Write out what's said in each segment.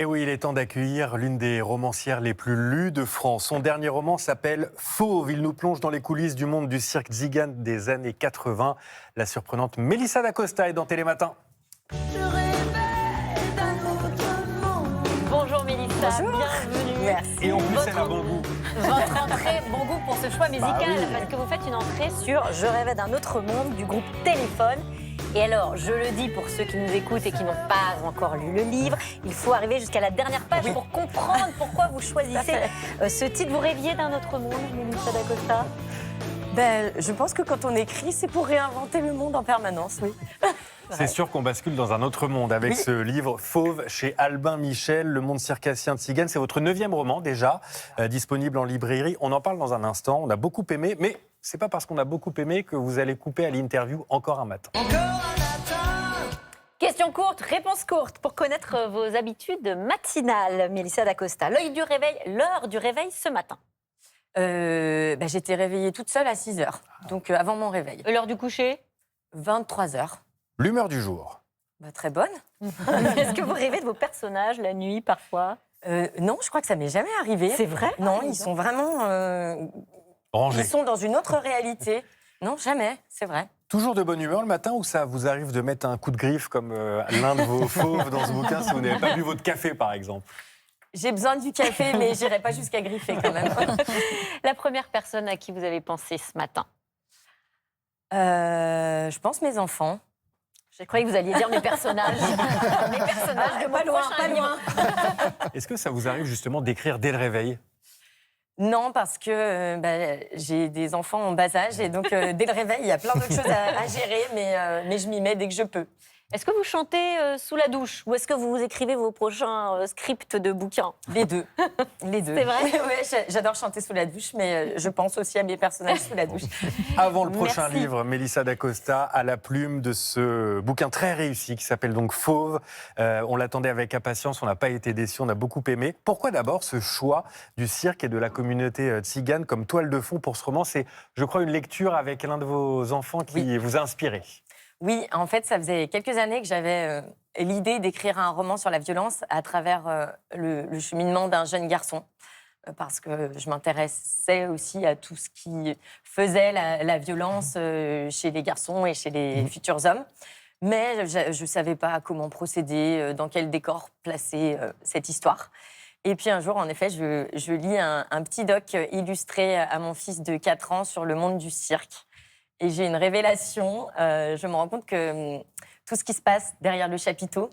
Et oui, il est temps d'accueillir l'une des romancières les plus lues de France. Son dernier roman s'appelle Fauve. Il nous plonge dans les coulisses du monde du cirque Zigane des années 80. La surprenante Mélissa d'Acosta est dans Télématin. Bonjour Mélissa, Bonjour. bienvenue. Merci. Et en plus, elle a bon goût. Votre entrée, bon goût pour ce choix musical, oui. parce que vous faites une entrée sur Je rêvais d'un autre monde du groupe Téléphone. Et alors, je le dis pour ceux qui nous écoutent et qui n'ont pas encore lu le livre, il faut arriver jusqu'à la dernière page pour comprendre pourquoi vous choisissez ce titre. Vous rêviez d'un autre monde, Mélissa d'Acosta? Je pense que quand on écrit, c'est pour réinventer le monde en permanence, oui. C'est sûr qu'on bascule dans un autre monde avec ce livre Fauve chez Albin Michel, Le monde circassien de Zigane. C'est votre 9e roman déjà, disponible en librairie. On en parle dans un instant. On a beaucoup aimé, mais c'est pas parce qu'on a beaucoup aimé que vous allez couper à l'interview encore un matin. Question courte, réponse courte, pour connaître vos habitudes matinales, Mélissa d'Acosta. L'heure du réveil ce matin. J'étais réveillée toute seule à 6 heures, donc avant mon réveil. L'heure du coucher? 23 heures. L'humeur du jour. Très bonne. Est-ce que vous rêvez de vos personnages la nuit parfois? Non, je crois que ça m'est jamais arrivé. C'est vrai? Non, ils sont vraiment... Rangé. ils sont dans une autre réalité. Non, jamais, c'est vrai. Toujours de bonne humeur le matin ou ça vous arrive de mettre un coup de griffe comme l'un de vos fauves dans ce bouquin si vous n'avez pas bu votre café par exemple? J'ai besoin du café, mais j'irai pas jusqu'à griffer quand même. La première personne à qui vous avez pensé ce matin? Je pense mes enfants. Je croyais que vous alliez dire mes personnages. Mes personnages de mon prochain livre. Est-ce que ça vous arrive justement d'écrire dès le réveil? Non, parce que j'ai des enfants en bas âge et donc dès le réveil, il y a plein d'autres choses à gérer, mais je m'y mets dès que je peux. Est-ce que vous chantez sous la douche ou est-ce que vous écrivez vos prochains scripts de bouquins? Les deux. Les deux. C'est vrai? Ouais, j'adore chanter sous la douche, mais je pense aussi à mes personnages sous la douche. Avant le prochain Merci. livre, Mélissa d'Acosta à la plume de ce bouquin très réussi qui s'appelle donc Fauve. On l'attendait avec impatience, on n'a pas été déçus, on a beaucoup aimé. Pourquoi d'abord ce choix du cirque et de la communauté tzigane comme toile de fond pour ce roman? C'est, je crois, une lecture avec l'un de vos enfants qui vous a inspiré. Oui, en fait, ça faisait quelques années que j'avais l'idée d'écrire un roman sur la violence à travers le cheminement d'un jeune garçon. Parce que je m'intéressais aussi à tout ce qui faisait la violence chez les garçons et chez les futurs hommes. Mais je ne savais pas comment procéder, dans quel décor placer cette histoire. Et puis un jour, en effet, je lis un petit doc illustré à mon fils de 4 ans sur le monde du cirque. Et j'ai une révélation. Je me rends compte que tout ce qui se passe derrière le chapiteau,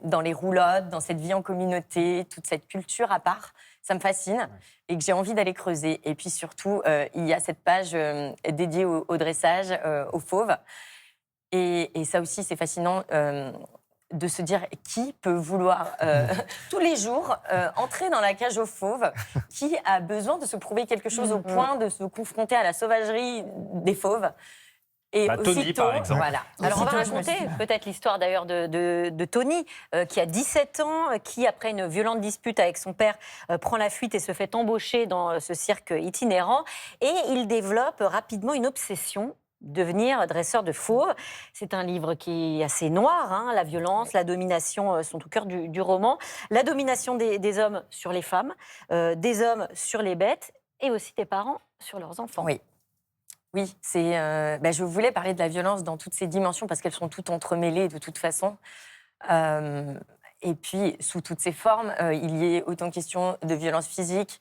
dans les roulottes, dans cette vie en communauté, toute cette culture à part, ça me fascine et que j'ai envie d'aller creuser. Et puis surtout, il y a cette page dédiée au dressage, aux fauves. Et ça aussi, c'est fascinant de se dire qui peut vouloir tous les jours entrer dans la cage aux fauves, qui a besoin de se prouver quelque chose au point de se confronter à la sauvagerie des fauves. Et Tony, aussitôt, par exemple. voilà. Alors on va Aussitôt, je me raconter suis dit, peut-être l'histoire d'ailleurs de Tony, qui a 17 ans, qui après une violente dispute avec son père, prend la fuite et se fait embaucher dans ce cirque itinérant. Et il développe rapidement une obsession: devenir dresseur de fauves. C'est un livre qui est assez noir, hein. La violence, la domination sont au cœur du roman. La domination des hommes sur les femmes, des hommes sur les bêtes et aussi des parents sur leurs enfants. Oui. Oui, je voulais parler de la violence dans toutes ses dimensions parce qu'elles sont toutes entremêlées de toute façon. Et puis, sous toutes ses formes, il y est autant question de violence physique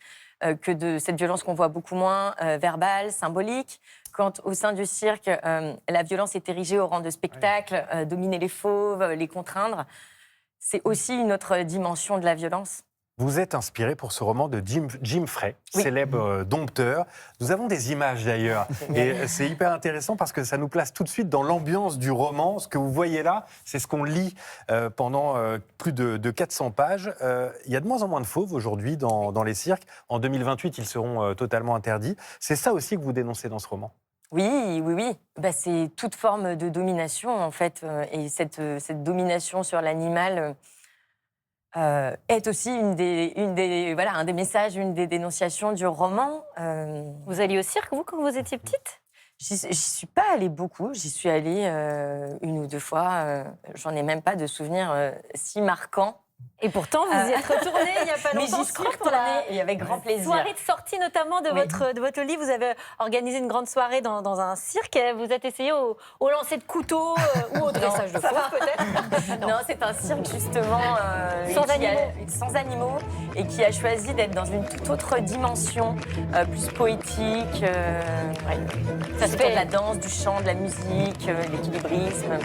que de cette violence qu'on voit beaucoup moins, verbale, symbolique. Quand au sein du cirque, la violence est érigée au rang de spectacle, dominer les fauves, les contraindre, c'est aussi une autre dimension de la violence. Vous êtes inspiré pour ce roman de Jim Frey, Oui. célèbre dompteur. Nous avons des images d'ailleurs. Et c'est hyper intéressant parce que ça nous place tout de suite dans l'ambiance du roman. Ce que vous voyez là, c'est ce qu'on lit pendant plus de 400 pages. Il y a de moins en moins de fauves aujourd'hui dans les cirques. En 2028, ils seront totalement interdits. C'est ça aussi que vous dénoncez dans ce roman. Oui. C'est toute forme de domination, en fait. Et cette domination sur l'animal est aussi un des messages, une des dénonciations du roman. Vous alliez au cirque, vous, quand vous étiez petite? J'y suis pas allée beaucoup. J'y suis allée une ou deux fois. J'en ai même pas de souvenirs si marquants. Et pourtant, vous y êtes retourné il n'y a pas Mais longtemps. j'y suis retournée et avec grand plaisir. Soirée de sortie notamment de, Oui. de votre livre. Vous avez organisé une grande soirée dans un cirque. Vous êtes essayé au lancer de couteau ou au dressage de fauve peut-être. Non, c'est un cirque justement sans animaux et qui a choisi d'être dans une toute autre dimension, plus poétique. Ça se fait de la danse, du chant, de la musique, l'équilibrisme.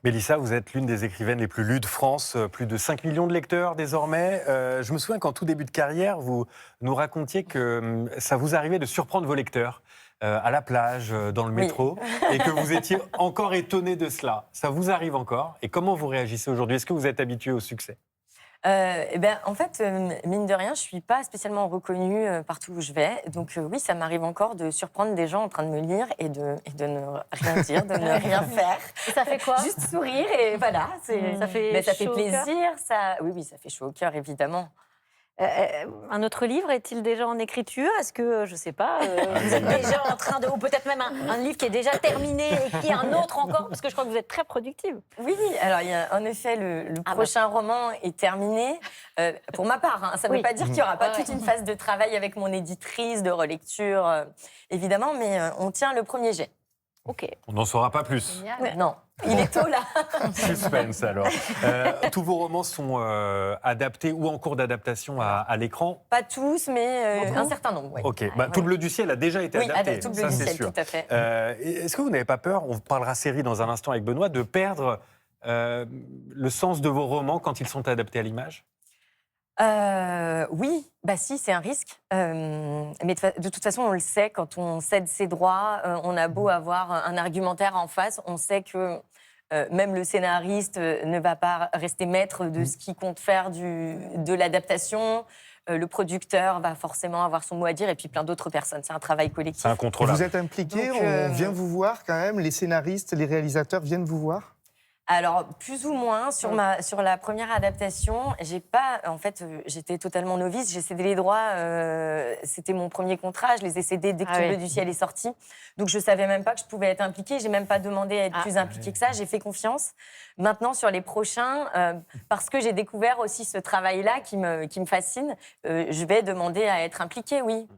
Mélissa, vous êtes l'une des écrivaines les plus lues de France, plus de 5 millions de lecteurs désormais. Je me souviens qu'en tout début de carrière, vous nous racontiez que ça vous arrivait de surprendre vos lecteurs à la plage, dans le métro, et que vous étiez encore étonné de cela. Ça vous arrive encore? Et comment vous réagissez aujourd'hui? Est-ce que vous êtes habitué au succès? En fait, mine de rien, je ne suis pas spécialement reconnue partout où je vais. Donc oui, ça m'arrive encore de surprendre des gens en train de me lire et de ne rien dire, de ne rien faire. Et ça fait quoi? Juste sourire et voilà. Ça fait Mais ça fait chaud au cœur. plaisir. Oui, ça fait chaud au cœur, évidemment. Un autre livre est-il déjà en écriture? Est-ce que, je ne sais pas, vous êtes déjà en train de... Ou peut-être même un livre qui est déjà terminé et qui est un autre encore? Parce que je crois que vous êtes très productive. Oui, alors en effet, le prochain roman est terminé. Pour ma part, hein. Ça ne veut pas dire qu'il n'y aura pas toute une phase de travail avec mon éditrice, de relecture, évidemment, mais on tient le premier jet. Ok. On n'en saura pas plus. Non, il est tôt là. Suspense alors. Tous vos romans sont adaptés ou en cours d'adaptation à l'écran? Pas tous, mais un certain nombre. Oui. Ok. Tout bleu du ciel a déjà été adapté. Tout ça, bleu du c'est ciel, sûr. tout à fait. Est-ce que vous n'avez pas peur, on parlera série dans un instant avec Benoît, de perdre le sens de vos romans quand ils sont adaptés à l'image? Oui, si, c'est un risque. Mais de toute façon, on le sait, quand on cède ses droits, on a beau avoir un argumentaire en face, on sait que même le scénariste ne va pas rester maître de ce qu'il compte faire de l'adaptation. Le producteur va forcément avoir son mot à dire et puis plein d'autres personnes. C'est un travail collectif. C'est incontrôlable. Vous êtes impliqué, Donc, on vient vous voir quand même, les scénaristes, les réalisateurs viennent vous voir? Alors, plus ou moins, sur la première adaptation, j'étais totalement novice, j'ai cédé les droits, c'était mon premier contrat, je les ai cédés dès que Tout bleu du ciel est sorti. Donc, je ne savais même pas que je pouvais être impliquée, j'ai même pas demandé à être plus impliquée que ça, j'ai fait confiance. Maintenant, sur les prochains, parce que j'ai découvert aussi ce travail-là qui me fascine, je vais demander à être impliquée, oui.